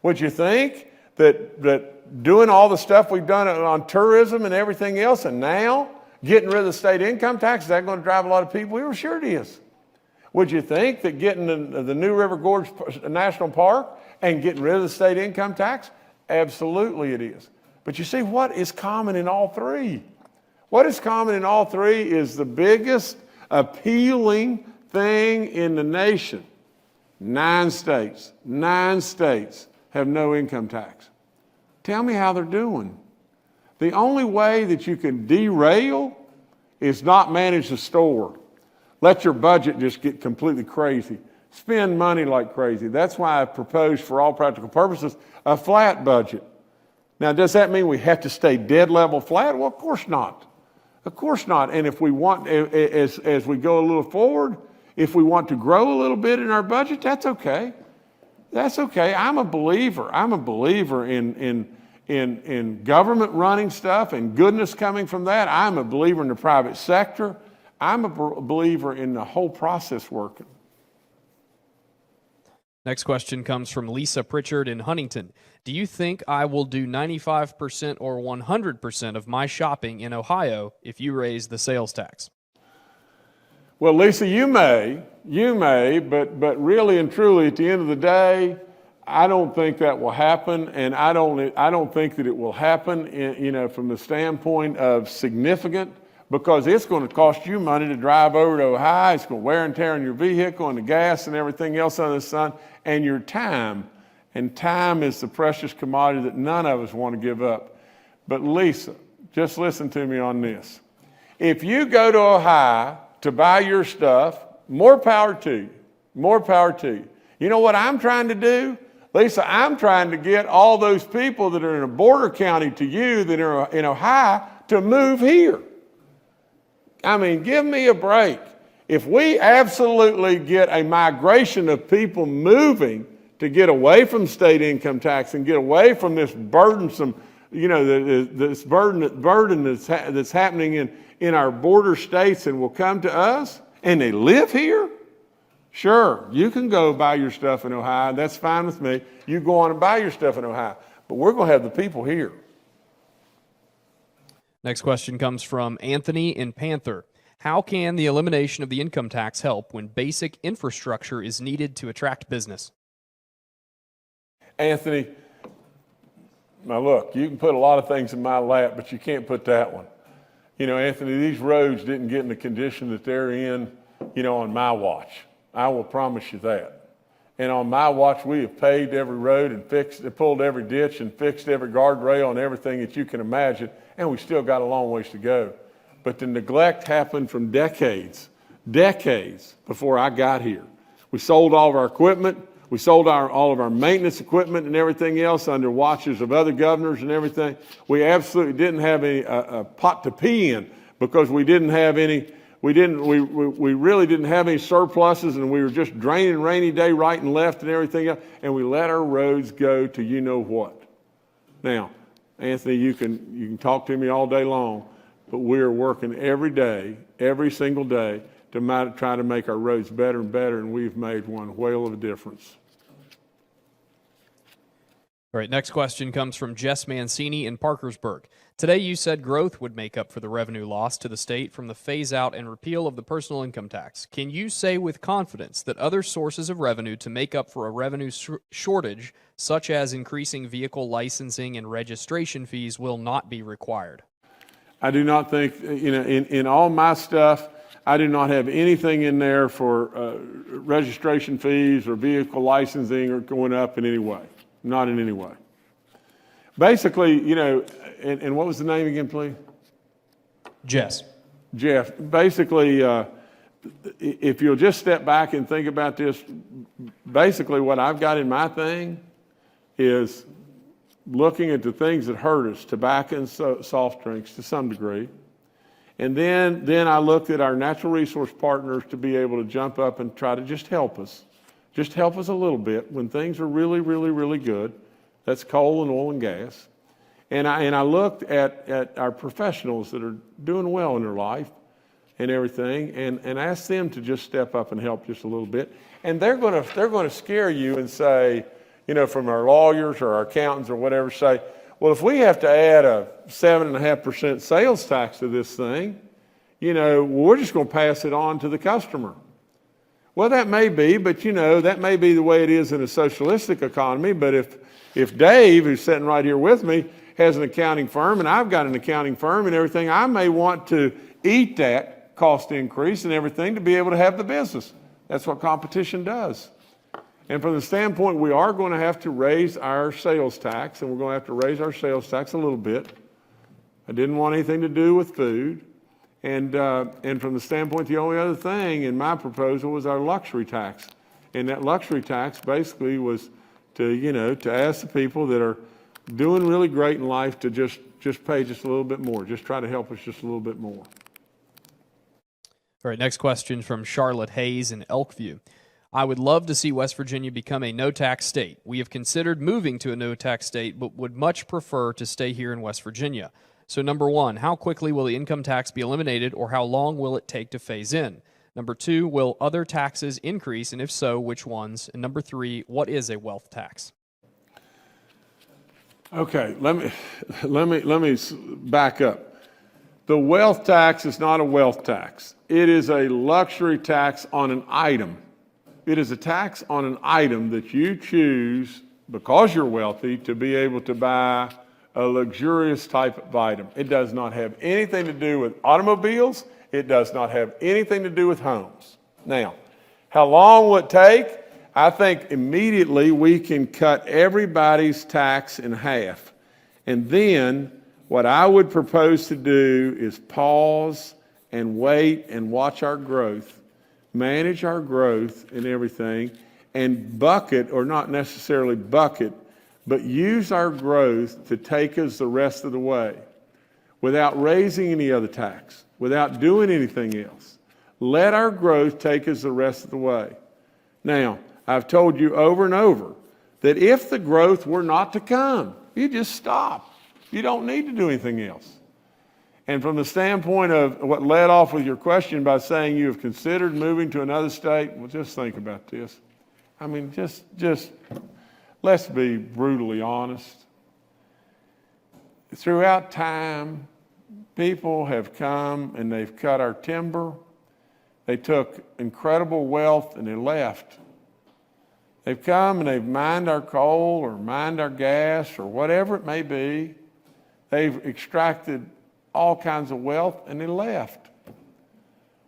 Would you think that doing all the stuff we've done on tourism and everything else, and now getting rid of the state income tax, is that going to drive a lot of people here? Well, sure it is. Would you think that getting the New River Gorge National Park and getting rid of the state income tax? Absolutely it is. But you see, what is common in all three? What is common in all three is the biggest appealing thing in the nation. 9 states have no income tax. Tell me how they're doing. The only way that you can derail is not manage the store. Let your budget just get completely crazy. Spend money like crazy. That's why I proposed, for all practical purposes, a flat budget. Now, does that mean we have to stay dead level flat? Well, of course not. Of course not. And if we want, as we go a little forward, if we want to grow a little bit in our budget, that's okay. That's okay. I'm a believer. I'm a believer in government running stuff and goodness coming from that. I'm a believer in the private sector. I'm a believer in the whole process working. Next question comes from Lisa Pritchard in Huntington. Do you think I will do 95% or 100% of my shopping in Ohio if you raise the sales tax? Well, Lisa, you may, but really and truly, at the end of the day, I don't think that will happen, and I don't think that it will happen, from the standpoint of significant, because it's going to cost you money to drive over to Ohio. It's going to wear and tear on your vehicle and the gas and everything else under the sun, and your time. And time is the precious commodity that none of us want to give up. But Lisa, just listen to me on this. If you go to Ohio to buy your stuff, more power to you. More power to you. You know what I'm trying to do? Lisa, I'm trying to get all those people that are in a border county to you that are in Ohio to move here. I mean, give me a break. If we absolutely get a migration of people moving to get away from state income tax and get away from this burdensome, this burden that's happening in our border states and will come to us, and they live here, sure, you can go buy your stuff in Ohio. That's fine with me. You go on and buy your stuff in Ohio. But we're going to have the people here. Next question comes from Anthony in Panther. How can the elimination of the income tax help when basic infrastructure is needed to attract business? Anthony, now look, you can put a lot of things in my lap, but you can't put that one. Anthony, these roads didn't get in the condition that they're in, on my watch. I will promise you that. And on my watch, we have paved every road and pulled every ditch and fixed every guardrail and everything that you can imagine, and we still got a long ways to go. But the neglect happened from decades before I got here. We sold all of our equipment. We sold all of our maintenance equipment and everything else under watches of other governors and everything. We absolutely didn't have a pot to pee in because we didn't have any. We really didn't have any surpluses, and we were just draining rainy day right and left and everything else. And we let our roads go to you know what. Now, Anthony, you can talk to me all day long, but we are working every day, every single day, try to make our roads better and better, and we've made one whale of a difference. All right, next question comes from Jess Mancini in Parkersburg. Today you said growth would make up for the revenue loss to the state from the phase-out and repeal of the personal income tax. Can you say with confidence that other sources of revenue to make up for a revenue shortage, such as increasing vehicle licensing and registration fees, will not be required? I do not think, in all my stuff, I do not have anything in there for registration fees or vehicle licensing or going up in any way. Not in any way. Basically, and what was the name again, please? Jess. Jeff. Basically, if you'll just step back and think about this, basically what I've got in my thing is looking at the things that hurt us, tobacco and soft drinks to some degree. And then I looked at our natural resource partners to be able to jump up and try to just help us. Just help us a little bit when things are really, really, really good. That's coal and oil and gas. And I looked at our professionals that are doing well in their life and everything, and asked them to just step up and help just a little bit. And they're going to scare you and say, from our lawyers or our accountants or whatever, say, well, if we have to add a 7.5% sales tax to this thing, we're just going to pass it on to the customer. Well, that may be, but that may be the way it is in a socialistic economy. But if Dave, who's sitting right here with me, has an accounting firm and I've got an accounting firm and everything, I may want to eat that cost increase and everything to be able to have the business. That's what competition does. And from the standpoint, we are going to have to raise our sales tax, and we're going to have to raise our sales tax a little bit. I didn't want anything to do with food. And from the standpoint, the only other thing in my proposal was our luxury tax. And that luxury tax basically was to ask the people that are doing really great in life to just pay just a little bit more, just try to help us just a little bit more. All right, next question from Charlotte Hayes in Elkview. I would love to see West Virginia become a no-tax state. We have considered moving to a no-tax state, but would much prefer to stay here in West Virginia. So number one, how quickly will the income tax be eliminated, or how long will it take to phase in? Number two, will other taxes increase, and if so, which ones? And number three, what is a wealth tax? Okay, let me back up. The wealth tax is not a wealth tax. It is a luxury tax on an item. It is a tax on an item that you choose because you're wealthy to be able to buy a luxurious type of item. It does not have anything to do with automobiles. It does not have anything to do with homes. Now, how long will it take? I think immediately we can cut everybody's tax in half. And then what I would propose to do is pause and wait and watch our growth, manage our growth and everything, and bucket, or not necessarily bucket, but use our growth to take us the rest of the way without raising any other tax, without doing anything else. Let our growth take us the rest of the way. Now, I've told you over and over that if the growth were not to come, you just stop. You don't need to do anything else. And from the standpoint of what led off with your question by saying you have considered moving to another state, well, just think about this. I mean, just let's be brutally honest. Throughout time, people have come and they've cut our timber. They took incredible wealth and they left. They've come and they've mined our coal or mined our gas or whatever it may be. They've extracted all kinds of wealth and they left.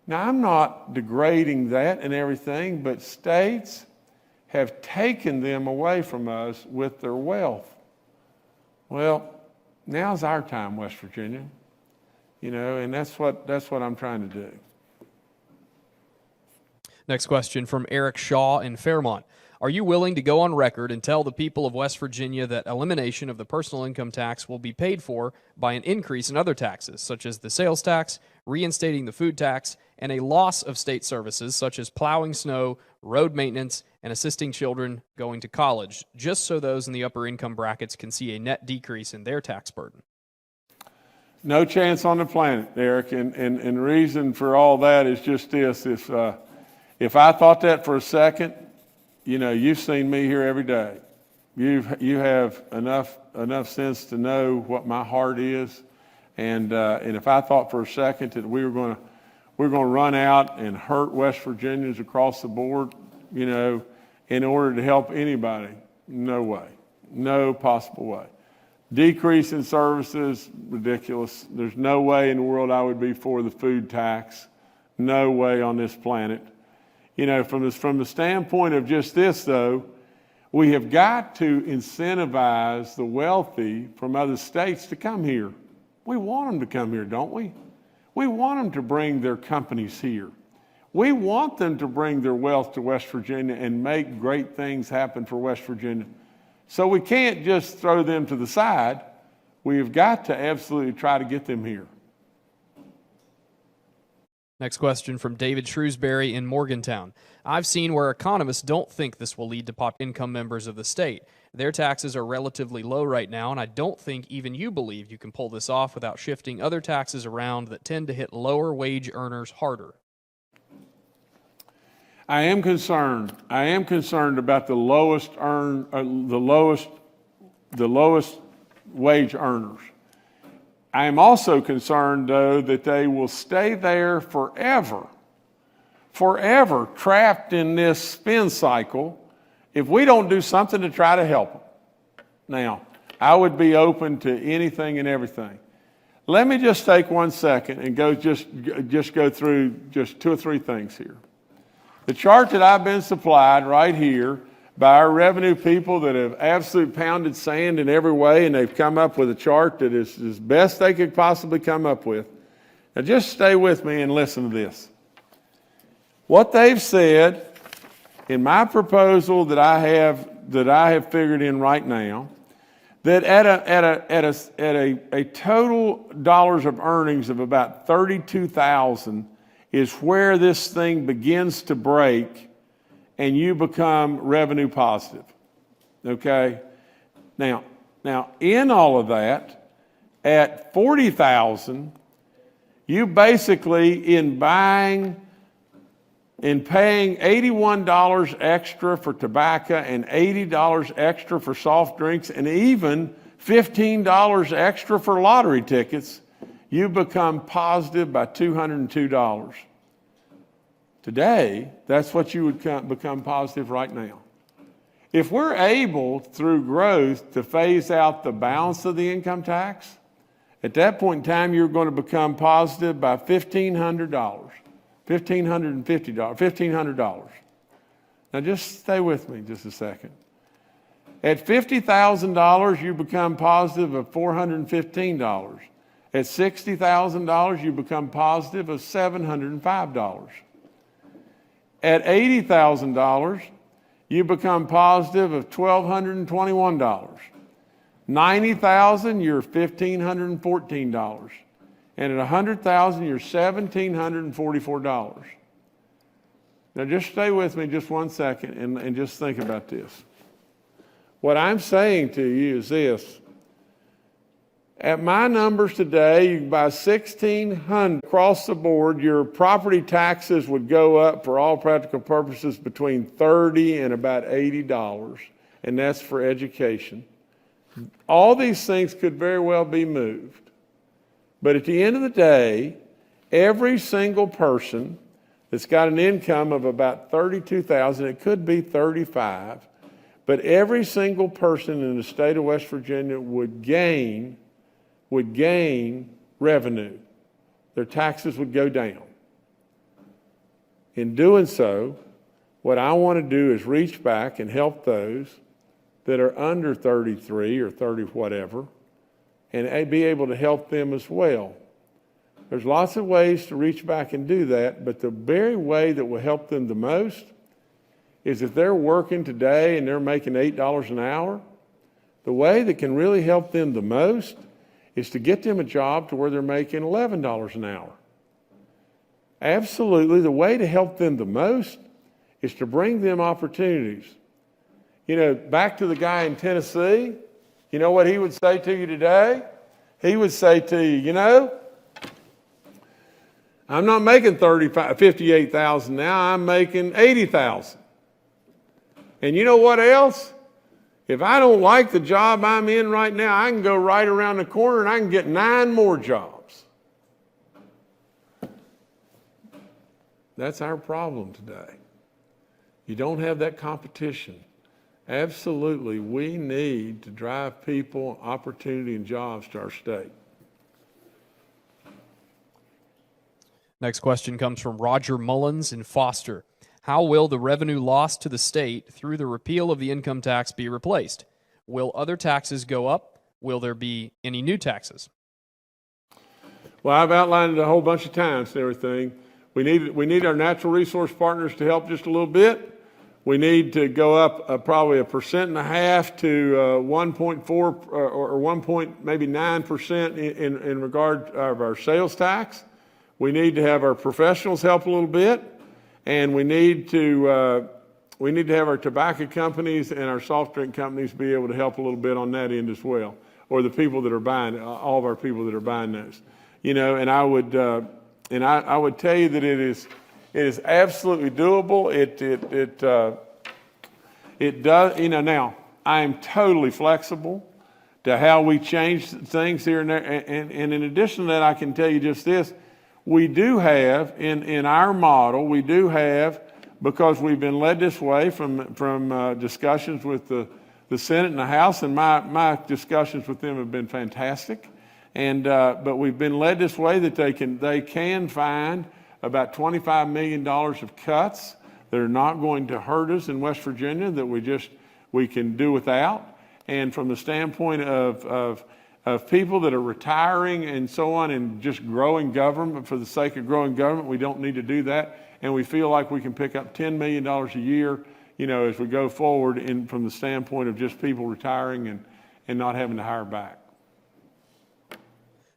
Now, I'm not degrading that and everything, but states have taken them away from us with their wealth. Well, now's our time, West Virginia, and that's what I'm trying to do. Next question from Eric Shaw in Fairmont. Are you willing to go on record and tell the people of West Virginia that elimination of the personal income tax will be paid for by an increase in other taxes, such as the sales tax, reinstating the food tax, and a loss of state services such as plowing snow, road maintenance, and assisting children going to college, just so those in the upper income brackets can see a net decrease in their tax burden? No chance on the planet, Eric. And the reason for all that is just this. If I thought that for a second, you've seen me here every day. You have enough sense to know what my heart is. And if I thought for a second that we're going to run out and hurt West Virginians across the board, in order to help anybody, no way. No possible way. Decrease in services, ridiculous. There's no way in the world I would be for the food tax. No way on this planet. From the standpoint of just this, though, we have got to incentivize the wealthy from other states to come here. We want them to come here, don't we? We want them to bring their companies here. We want them to bring their wealth to West Virginia and make great things happen for West Virginia. So we can't just throw them to the side. We have got to absolutely try to get them here. Next question from David Shrewsbury in Morgantown. I've seen where economists don't think this will lead to income members of the state. Their taxes are relatively low right now, and I don't think even you believe you can pull this off without shifting other taxes around that tend to hit lower wage earners harder. I am concerned. I am concerned about the lowest wage earners. I am also concerned, though, that they will stay there forever, trapped in this spin cycle if we don't do something to try to help them. Now, I would be open to anything and everything. Let me just take 1 second and go through just 2 or 3 things here. The chart that I've been supplied right here by our revenue people that have absolutely pounded sand in every way, and they've come up with a chart that is as best they could possibly come up with. Now just stay with me and listen to this. What they've said in my proposal that I have figured in right now, that at a total dollars of earnings of about 32,000 is where this thing begins to break and you become revenue positive. Okay? Now in all of that, at 40,000, you basically in paying $81 extra for tobacco and $80 extra for soft drinks and even $15 extra for lottery tickets, you become positive by $202. Today, that's what you would become positive right now. If we're able, through growth, to phase out the balance of the income tax, at that point in time, you're going to become positive by $1,500, $1,550. Now, just stay with me just a second. At $50,000, you become positive of $415. At $60,000, you become positive of $705. At $80,000, you become positive of $1,221. $90,000, you're $1,514. And at $100,000, you're $1,744. Now just stay with me just 1 second and just think about this. What I'm saying to you is this. At my numbers today, you can buy $1,600 across the board. Your property taxes would go up for all practical purposes between $30 and about $80, and that's for education. All these things could very well be moved. But at the end of the day, every single person that's got an income of about $32,000, it could be $35,000, but every single person in the state of West Virginia would gain revenue. Their taxes would go down. In doing so, what I want to do is reach back and help those that are under 33 or 30 whatever, and be able to help them as well. There's lots of ways to reach back and do that, but the very way that will help them the most is if they're working today and they're making $8 an hour, the way that can really help them the most is to get them a job to where they're making $11 an hour. Absolutely, the way to help them the most is to bring them opportunities. Back to the guy in Tennessee, you know what he would say to you today? he would say to you, you know, I'm not making $58,000 now, I'm making $80,000. And you know what else? If I don't like the job I'm in right now, I can go right around the corner and I can get 9 more jobs. That's our problem today. You don't have that competition. Absolutely, we need to drive people, opportunity, and jobs to our state. Next question comes from Roger Mullins in Foster. How will the revenue lost to the state through the repeal of the income tax be replaced? Will other taxes go up? Will there be any new taxes? Well, I've outlined it a whole bunch of times and everything. We need our natural resource partners to help just a little bit. We need to go up probably 1.5% to 1.4 or 1.9% in regard of our sales tax. We need to have our professionals help a little bit, and we need to have our tobacco companies and our soft drink companies be able to help a little bit on that end as well, or the people that are buying, all of our people that are buying those. You know, and I would tell you that it is absolutely doable. It does. You know, now I am totally flexible to how we change things here and there. And in addition to that, I can tell you just this. We do have, in our model, we do have, because we've been led this way from discussions with the Senate and the House, and my discussions with them have been fantastic. And but we've been led this way that they can find about $25 million of cuts that are not going to hurt us in West Virginia, that we can do without. And from the standpoint of people that are retiring and so on, and just growing government for the sake of growing government, we don't need to do that. And we feel like we can pick up $10 million a year, you know, as we go forward from the standpoint of just people retiring and not having to hire back.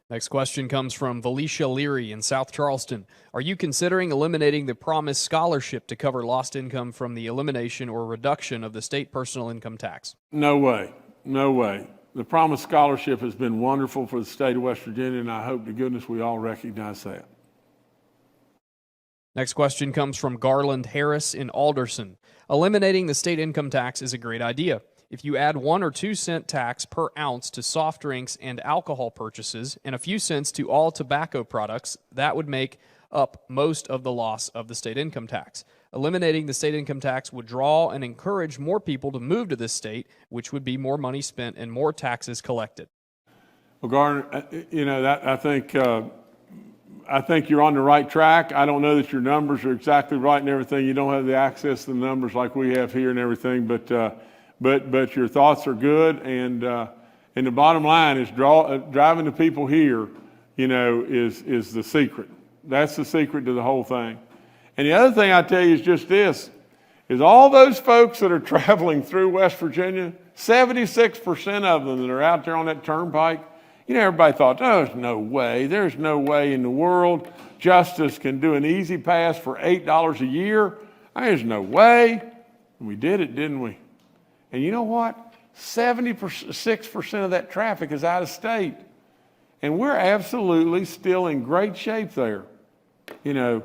Next question comes from Felicia Leary in South Charleston. Are you considering eliminating the promised scholarship to cover lost income from the elimination or reduction of the state personal income tax? No way. No way. The promised scholarship has been wonderful for the state of West Virginia, and I hope to goodness we all recognize that. Next question comes from Garland Harris in Alderson. Eliminating the state income tax is a great idea. If you add 1 or 2 cent tax per ounce to soft drinks and alcohol purchases and a few cents to all tobacco products, that would make up most of the loss of the state income tax. Eliminating the state income tax would draw and encourage more people to move to this state, which would be more money spent and more taxes collected. Well, Garner, you know, I think you're on the right track. I don't know that your numbers are exactly right and everything. You don't have the access to the numbers like we have here and everything, but your thoughts are good, and the bottom line is driving the people here, you know, is the secret. That's the secret to the whole thing. And the other thing I tell you is just this, is all those folks that are traveling through West Virginia, 76% of them that are out there on that turnpike, you know, everybody thought, oh, there's no way in the world Justice can do an easy pass for $8 a year. There's no way. And we did it, didn't we? And you know what? 76% of that traffic is out of state. And we're absolutely still in great shape there. You know,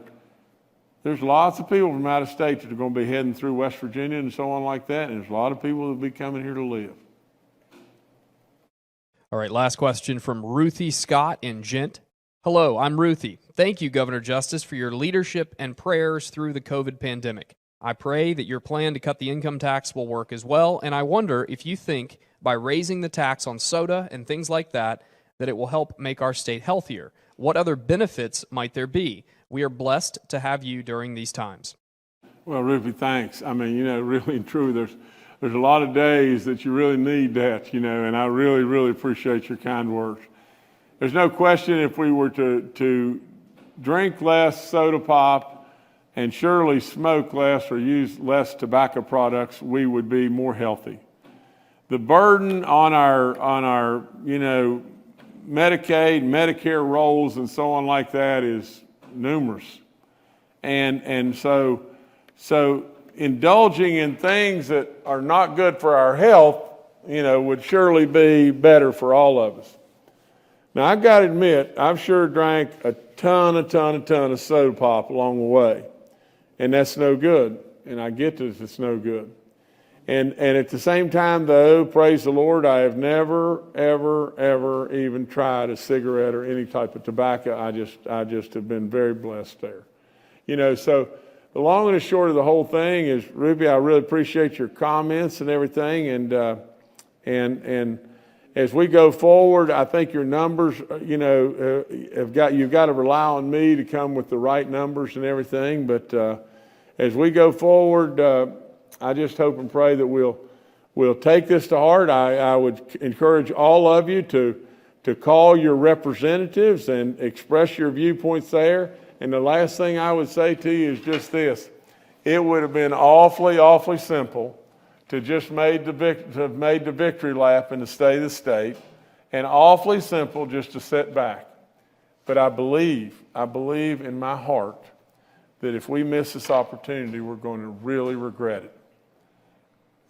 there's lots of people from out of state that are going to be heading through West Virginia and so on like that. And there's a lot of people that will be coming here to live. All right, last question from Ruthie Scott in Gent. Hello, I'm Ruthie. Thank you, Governor Justice, for your leadership and prayers through the COVID pandemic. I pray that your plan to cut the income tax will work as well, and I wonder if you think by raising the tax on soda and things like that, that it will help make our state healthier. What other benefits might there be? We are blessed to have you during these times. Well, Ruthie, thanks. I mean, you know, really and truly, there's a lot of days that you really need that, you know, and I really, really appreciate your kind words. There's no question if we were to drink less soda pop and surely smoke less or use less tobacco products, we would be more healthy. The burden on our you know, Medicaid, Medicare rolls and so on like that is numerous. And so indulging in things that are not good for our health, you know, would surely be better for all of us. Now, I've got to admit, I've sure drank a ton of soda pop along the way, and that's no good. And I get that it's no good. And at the same time, though, praise the Lord, I have never, ever even tried a cigarette or any type of tobacco. I just have been very blessed there. You know, so the long and the short of the whole thing is, Ruby, I really appreciate your comments and everything. And as we go forward, I think your numbers, you know, you've got to rely on me to come with the right numbers and everything. But as we go forward, I just hope and pray that we'll take this to heart. I would encourage all of you to call your representatives and express your viewpoints there. And the last thing I would say to you is just this. It would have been awfully simple to just have made the victory lap in the state of the state, and awfully simple just to sit back. But I believe in my heart that if we miss this opportunity, we're going to really regret it.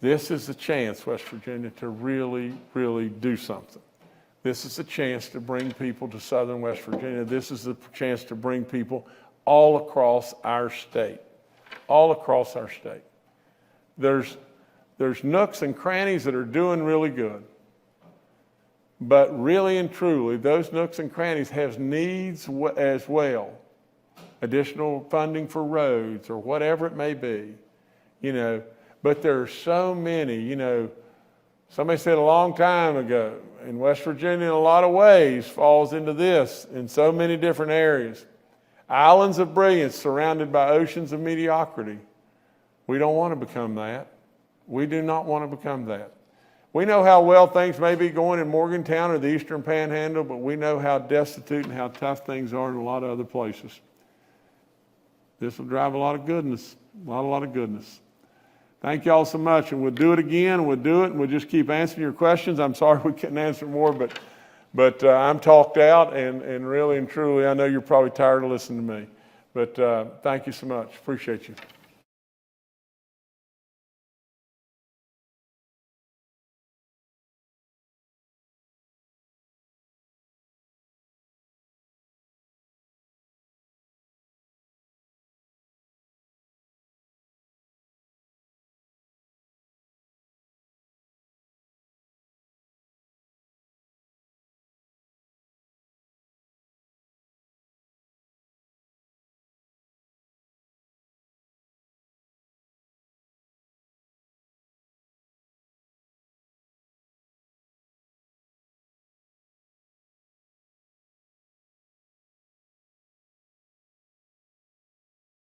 This is the chance, West Virginia, to really do something. This is a chance to bring people to southern West Virginia. This is the chance to bring people all across our state. All across our state. There's nooks and crannies that are doing really good. But really and truly, those nooks and crannies have needs as well. Additional funding for roads or whatever it may be, you know. But there are so many, you know, somebody said a long time ago, in West Virginia in a lot of ways falls into this in so many different areas. Islands of brilliance surrounded by oceans of mediocrity. We don't want to become that. We do not want to become that. We know how well things may be going in Morgantown or the Eastern Panhandle, but we know how destitute and how tough things are in a lot of other places. This will drive a lot of goodness, a lot of goodness. Thank you all so much, and we'll do it again. We'll do it, and we'll just keep answering your questions. I'm sorry we couldn't answer more, but I'm talked out, and really and truly, I know you're probably tired of listening to me. But thank you so much. Appreciate you.